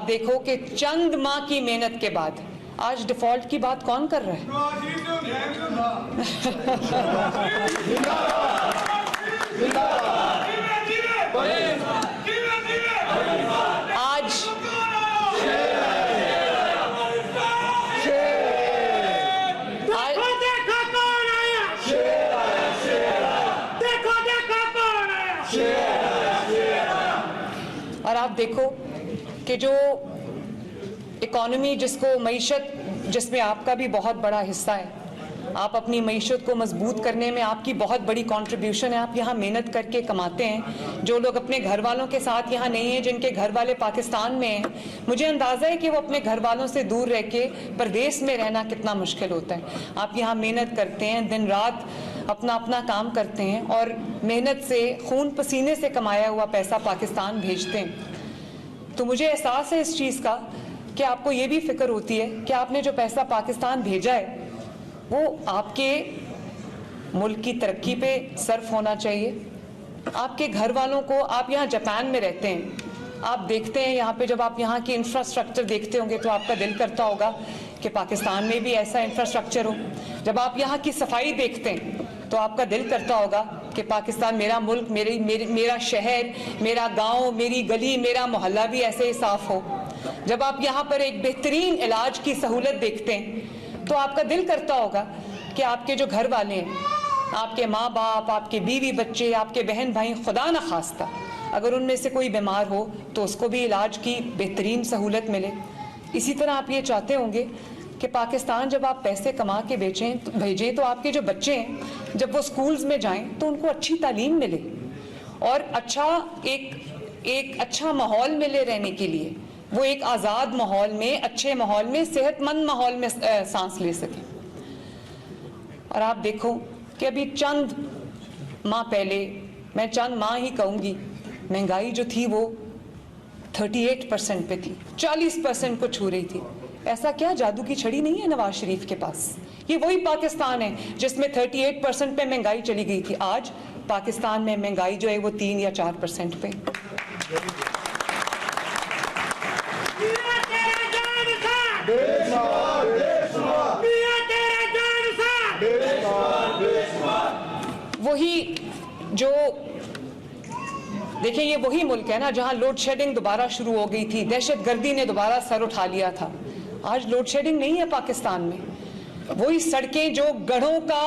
आप देखो कि चंद माह की मेहनत के बाद आज डिफॉल्ट की बात कौन कर रहा है? आज और आप देखो कि जो इकोनॉमी जिसको मईशत जिसमें आपका भी बहुत बड़ा हिस्सा है, आप अपनी मईशत को मजबूत करने में आपकी बहुत बड़ी कंट्रीब्यूशन है। आप यहाँ मेहनत करके कमाते हैं। जो लोग अपने घर वालों के साथ यहाँ नहीं हैं, जिनके घर वाले पाकिस्तान में हैं, मुझे अंदाज़ा है कि वो अपने घर वालों से दूर रह के परदेश में रहना कितना मुश्किल होता है। आप यहाँ मेहनत करते हैं, दिन रात अपना अपना काम करते हैं और मेहनत से खून पसीने से कमाया हुआ पैसा पाकिस्तान भेजते हैं। तो मुझे एहसास है इस चीज़ का कि आपको ये भी फिक्र होती है कि आपने जो पैसा पाकिस्तान भेजा है वो आपके मुल्क की तरक्की पे सर्फ होना चाहिए। आपके घर वालों को, आप यहाँ जापान में रहते हैं, आप देखते हैं यहाँ पे जब आप यहाँ की इंफ्रास्ट्रक्चर देखते होंगे तो आपका दिल करता होगा कि पाकिस्तान में भी ऐसा इंफ्रास्ट्रक्चर हो। जब आप यहाँ की सफाई देखते हैं तो आपका दिल करता होगा कि पाकिस्तान, मेरा मुल्क, मेरा शहर, मेरा गांव, मेरी गली, मेरा मोहल्ला भी ऐसे ही साफ हो। जब आप यहाँ पर एक बेहतरीन इलाज की सहूलत देखते हैं तो आपका दिल करता होगा कि आपके जो घर वाले हैं, आपके माँ बाप, आपके बीवी बच्चे, आपके बहन भाई, खुदा न खास्ता अगर उनमें से कोई बीमार हो तो उसको भी इलाज की बेहतरीन सहूलत मिले। इसी तरह आप ये चाहते होंगे कि पाकिस्तान जब आप पैसे कमा के भेजें तो आपके जो बच्चे हैं जब वो स्कूल्स में जाएं तो उनको अच्छी तालीम मिले और एक अच्छा माहौल मिले रहने के लिए। वो एक आज़ाद माहौल में, अच्छे माहौल में, सेहतमंद माहौल में सांस ले सकें। और आप देखो कि अभी चंद माह पहले, मैं चंद माह ही कहूँगी, महंगाई जो थी वो 38% पे थी, 40% को छू रही थी। ऐसा क्या जादू की छड़ी नहीं है नवाज शरीफ के पास? ये वही पाकिस्तान है जिसमें 38% पे महंगाई चली गई थी। आज पाकिस्तान में महंगाई जो है वो 3 या 4% पे। वही जो देखिए, ये वही मुल्क है ना जहां लोड शेडिंग दोबारा शुरू हो गई थी, दहशतगर्दी ने दोबारा सर उठा लिया था। आज लोड शेडिंग नहीं है पाकिस्तान में। वही सड़कें जो गढ़ों का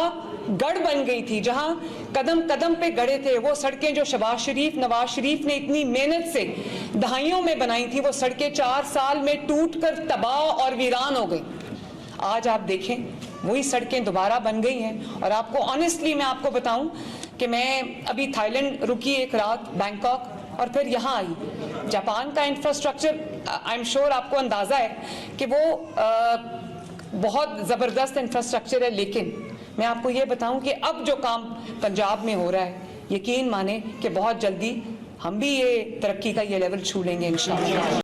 गढ़ बन गई थी, जहां कदम कदम पे गढ़े थे, वो सड़कें जो नवाज शरीफ ने इतनी मेहनत से दहाइयों में बनाई थी, वो सड़कें 4 साल में टूट कर तबाह और वीरान हो गई। आज आप देखें वही सड़कें दोबारा बन गई हैं। और आपको ऑनेस्टली मैं आपको बताऊं कि मैं अभी थाईलैंड रुकी एक रात, बैंकॉक, और फिर यहाँ आई। जापान का इंफ्रास्ट्रक्चर, आई एम श्योर आपको अंदाज़ा है कि वो बहुत ज़बरदस्त इंफ्रास्ट्रक्चर है, लेकिन मैं आपको ये बताऊं कि अब जो काम पंजाब में हो रहा है, यकीन माने कि बहुत जल्दी हम भी ये तरक्की का ये लेवल छू लेंगे इंशाअल्लाह।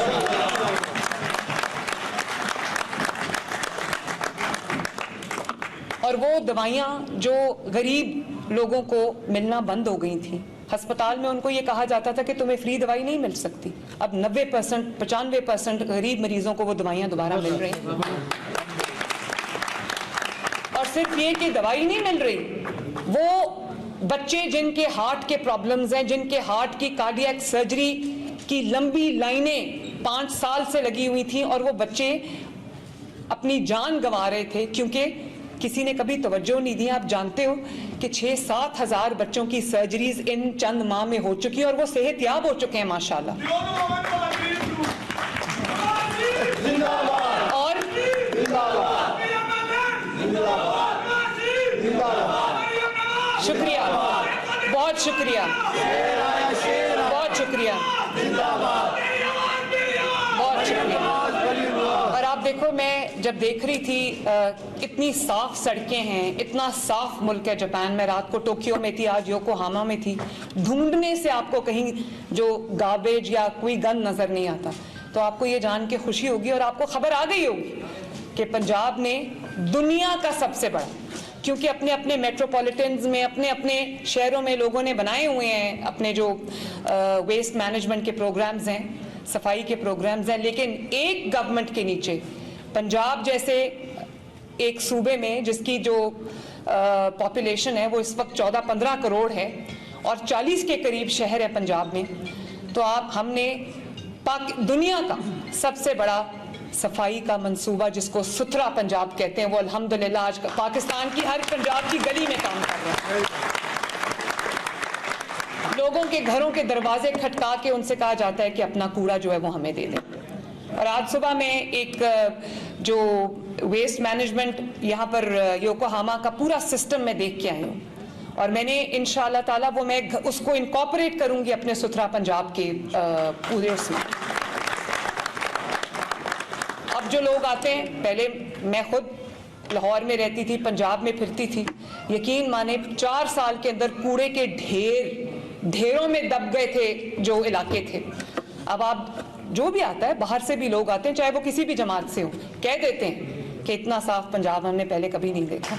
और वो दवाइयाँ जो गरीब लोगों को मिलना बंद हो गई थी, अस्पताल में उनको ये कहा जाता था कि तुम्हें फ्री दवाई नहीं मिल सकती, अब 90%, 95% गरीब मरीजों को वो दवाइयाँ दोबारा मिल रही हैं। और सिर्फ ये कि दवाई नहीं मिल रही, वो बच्चे जिनके हार्ट के प्रॉब्लम्स हैं, जिनके हार्ट की कार्डियक सर्जरी की लंबी लाइनें 5 साल से लगी हुई थी, और वो बच्चे अपनी जान गंवा रहे थे क्योंकि किसी ने कभी तवज्जो नहीं दी। आप जानते हो कि 6-7 हज़ार बच्चों की सर्जरीज इन चंद माह में हो चुकी है और वो सेहतयाब हो चुके हैं माशाल्लाह। और शुक्रिया, बहुत शुक्रिया, बहुत शुक्रिया, बहुत शुक्रिया। और आप देखो, मैं जब देख रही थी इतनी साफ सड़कें हैं, इतना साफ मुल्क है जापान में। रात को टोक्यो में थी, आज योकोहामा में थी। ढूंढने से आपको कहीं जो गार्बेज या कोई गंद नजर नहीं आता। तो आपको ये जान के खुशी होगी और आपको खबर आ गई होगी कि पंजाब ने दुनिया का सबसे बड़ा, क्योंकि अपने अपने मेट्रोपॉलिटन्स में, अपने अपने शहरों में लोगों ने बनाए हुए हैं अपने जो वेस्ट मैनेजमेंट के प्रोग्राम्स हैं, सफाई के प्रोग्राम्स हैं, लेकिन एक गवर्नमेंट के नीचे पंजाब जैसे एक सूबे में जिसकी जो पॉपुलेशन है वो इस वक्त 14-15 करोड़ है और 40 के करीब शहर है पंजाब में, तो हमने दुनिया का सबसे बड़ा सफाई का मंसूबा जिसको सुथरा पंजाब कहते हैं वो अल्हम्दुलिल्लाह आज पाकिस्तान की हर पंजाब की गली में काम कर रहे हैं। लोगों के घरों के दरवाजे खटका के उनसे कहा जाता है कि अपना कूड़ा जो है वो हमें दे दें। और आज सुबह में एक जो वेस्ट मैनेजमेंट यहाँ पर योकोहामा का पूरा सिस्टम मैं देख के आई हूँ और मैंने इंशाअल्लाह ताला वो मैं उसको इनकॉर्पोरेट करूँगी अपने सुथरा पंजाब के पूरे उसमें। अब जो लोग आते हैं, पहले मैं खुद लाहौर में रहती थी, पंजाब में फिरती थी, यकीन माने 4 साल के अंदर कूड़े के ढेरों में दब गए थे जो इलाके थे। अब आप जो भी आता है, बाहर से भी लोग आते हैं, चाहे वो किसी भी जमात से हो, कह देते हैं कि इतना साफ पंजाब हमने पहले कभी नहीं देखा।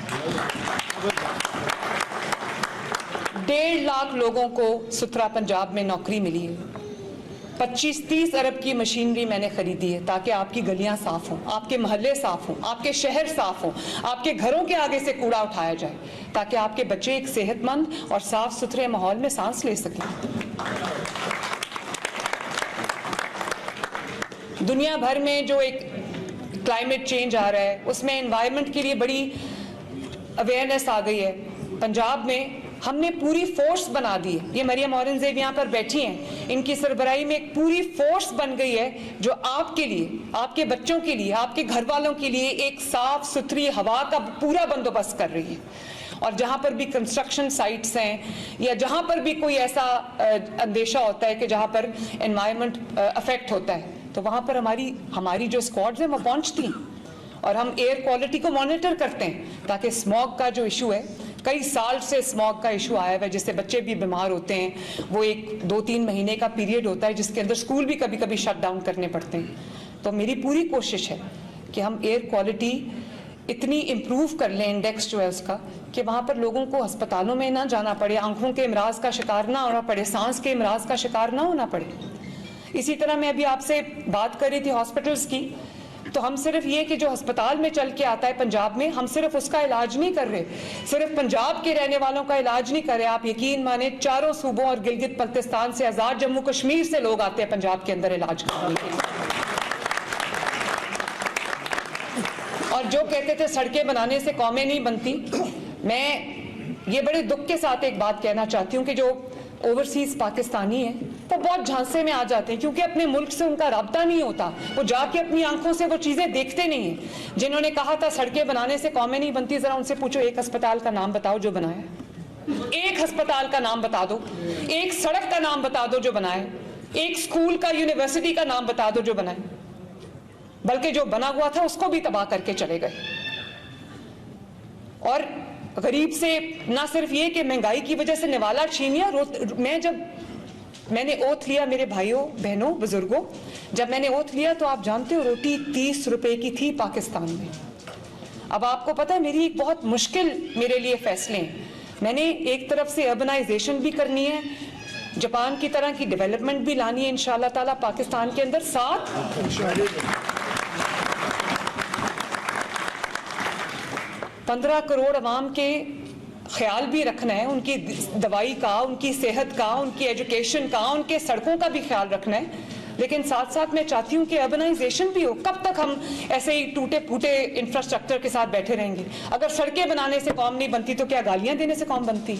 1.5 लाख लोगों को सुथरा पंजाब में नौकरी मिली है। 25-30 अरब की मशीनरी मैंने खरीदी है ताकि आपकी गलियां साफ हों, आपके मोहल्ले साफ हों, आपके शहर साफ हों, आपके घरों के आगे से कूड़ा उठाया जाए ताकि आपके बच्चे एक सेहतमंद और साफ सुथरे माहौल में सांस ले सकें। दुनिया भर में जो एक क्लाइमेट चेंज आ रहा है उसमें एनवायरनमेंट के लिए बड़ी अवेयरनेस आ गई है। पंजाब में हमने पूरी फोर्स बना दी है। ये मरियम औरंगजेब यहाँ पर बैठी हैं, इनकी सरबराही में एक पूरी फोर्स बन गई है जो आपके लिए, आपके बच्चों के लिए, आपके घर वालों के लिए एक साफ सुथरी हवा का पूरा बंदोबस्त कर रही है। और जहाँ पर भी कंस्ट्रक्शन साइट्स हैं या जहाँ पर भी कोई ऐसा अंदेशा होता है कि जहाँ पर एनवायरनमेंट अफेक्ट होता है तो वहाँ पर हमारी जो स्क्वाड्स हैं वो पहुँचती हैं और हम एयर क्वालिटी को मॉनिटर करते हैं ताकि स्मॉग का जो इशू है, कई साल से स्मॉग का इशू आया हुआ है जिससे बच्चे भी बीमार होते हैं। वो एक 2-3 महीने का पीरियड होता है जिसके अंदर स्कूल भी कभी कभी शट डाउन करने पड़ते हैं। तो मेरी पूरी कोशिश है कि हम एयर क्वालिटी इतनी इम्प्रूव कर लें, इंडेक्स जो है उसका, कि वहाँ पर लोगों को अस्पतालों में ना जाना पड़े, आंखों के इमराज का शिकार ना होना पड़े, सांस के इमराज का शिकार ना होना पड़े। इसी तरह मैं अभी आपसे बात कर रही थी हॉस्पिटल्स की, तो हम सिर्फ ये कि जो अस्पताल में चल के आता है पंजाब में, हम सिर्फ उसका इलाज नहीं कर रहे, सिर्फ पंजाब के रहने वालों का इलाज नहीं कर रहे। आप यकीन माने 4 सूबों और गिलगित बल्तिस्तान से, आजाद जम्मू कश्मीर से लोग आते हैं पंजाब के अंदर इलाज करने के लिए। और जो कहते थे सड़कें बनाने से कौमें नहीं बनती, मैं ये बड़े दुख के साथ एक बात कहना चाहती हूँ कि जो ओवरसीज पाकिस्तानी है वो बहुत झांसे में आ जाते हैं क्योंकि अपने मुल्क से उनका राब्ता नहीं होता, वो जाके अपनी आंखों से वो चीजें देखते नहीं हैं। जिन्होंने कहा था सड़कें बनाने से कौमें नहीं बनती, जरा उनसे पूछो एक अस्पताल का नाम बताओ जो बनाया, एक अस्पताल का नाम बता दो, एक सड़क का नाम बता दो जो बनाए, एक स्कूल का, यूनिवर्सिटी का नाम बता दो जो बनाए, बल्कि जो बना हुआ था उसको भी तबाह करके चले गए। और गरीब से ना सिर्फ ये कि महंगाई की वजह से निवाला छीन लिया। मैंने ओथ लिया, मेरे भाइयों बहनों बुजुर्गों, जब मैंने ओथ लिया तो आप जानते हो रोटी 30 रुपए की थी पाकिस्तान में। अब आपको पता है मेरी एक बहुत मुश्किल मेरे लिए फैसले हैं। मैंने एक तरफ से अर्बनाइजेशन भी करनी है, जापान की तरह की डेवलपमेंट भी लानी है इंशाअल्लाह ताला पाकिस्तान के अंदर, साथ 15 करोड़ अवाम के ख्याल भी रखना है, उनकी दवाई का, उनकी सेहत का, उनकी एजुकेशन का, उनके सड़कों का भी ख्याल रखना है। लेकिन साथ साथ मैं चाहती हूँ कि अर्बनाइजेशन भी हो। कब तक हम ऐसे ही टूटे फूटे इंफ्रास्ट्रक्चर के साथ बैठे रहेंगे? अगर सड़कें बनाने से कौम नहीं बनती तो क्या गालियाँ देने से कौम बनती?